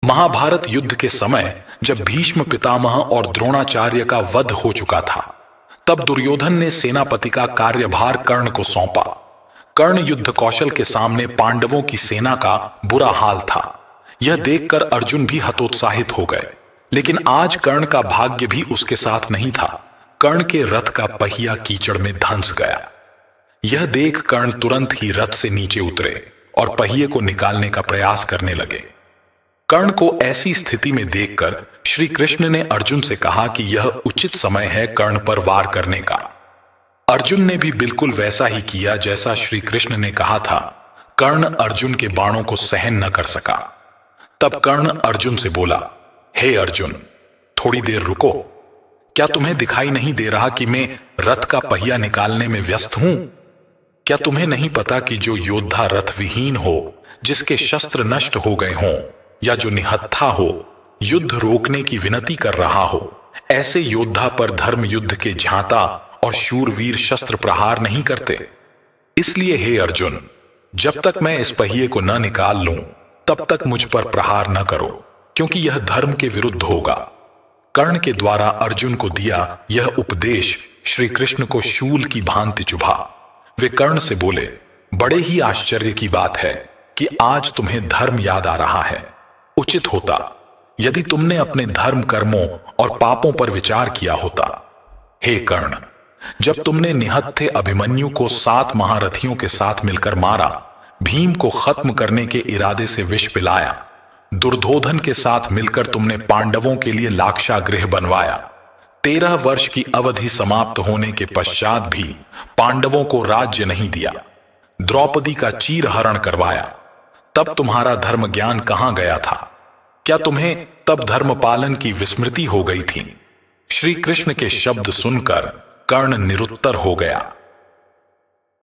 महाभारत युद्ध के समय जब भीष्म पितामह और द्रोणाचार्य का वध हो चुका था, तब दुर्योधन ने सेनापति का कार्यभार कर्ण को सौंपा। कर्ण युद्ध कौशल के सामने पांडवों की सेना का बुरा हाल था। यह देखकर अर्जुन भी हतोत्साहित हो गए। लेकिन आज कर्ण का भाग्य भी उसके साथ नहीं था। कर्ण के रथ का पहिया कीचड़ में धंस गया। यह देख कर्ण तुरंत ही रथ से नीचे उतरे और पहिए को निकालने का प्रयास करने लगे। कर्ण को ऐसी स्थिति में देखकर श्री कृष्ण ने अर्जुन से कहा कि यह उचित समय है कर्ण पर वार करने का। अर्जुन ने भी बिल्कुल वैसा ही किया जैसा श्री कृष्ण ने कहा था। कर्ण अर्जुन के बाणों को सहन न कर सका। तब कर्ण अर्जुन से बोला, हे अर्जुन, थोड़ी देर रुको। क्या तुम्हें दिखाई नहीं दे रहा कि मैं रथ का पहिया निकालने में व्यस्त हूं? क्या तुम्हें नहीं पता कि जो योद्धा रथ विहीन हो, जिसके शस्त्र नष्ट हो गए हों, या जो निहत्था हो, युद्ध रोकने की विनती कर रहा हो, ऐसे योद्धा पर धर्म युद्ध के झांता और शूरवीर शस्त्र प्रहार नहीं करते। इसलिए हे अर्जुन, जब तक मैं इस पहिए को न निकाल लूं, तब तक मुझ पर प्रहार न करो, क्योंकि यह धर्म के विरुद्ध होगा। कर्ण के द्वारा अर्जुन को दिया यह उपदेश श्री कृष्ण को शूल की भांति चुभा। वे कर्ण से बोले, बड़े ही आश्चर्य की बात है कि आज तुम्हें धर्म याद आ रहा है। उचित होता यदि तुमने अपने धर्म कर्मों और पापों पर विचार किया होता। हे कर्ण, जब तुमने निहत्थे अभिमन्यु को 7 महारथियों के साथ मिलकर मारा, भीम को खत्म करने के इरादे से विष पिलाया, दुर्योधन के साथ मिलकर तुमने पांडवों के लिए लाक्षागृह बनवाया, 13 वर्ष की अवधि समाप्त होने के पश्चात भी पांडवों को राज्य नहीं दिया, द्रौपदी का चीरहरण करवाया, तब तुम्हारा धर्म ज्ञान कहां गया था? क्या तुम्हें तब धर्म पालन की विस्मृति हो गई थी? श्री कृष्ण के शब्द सुनकर कर्ण निरुत्तर हो गया।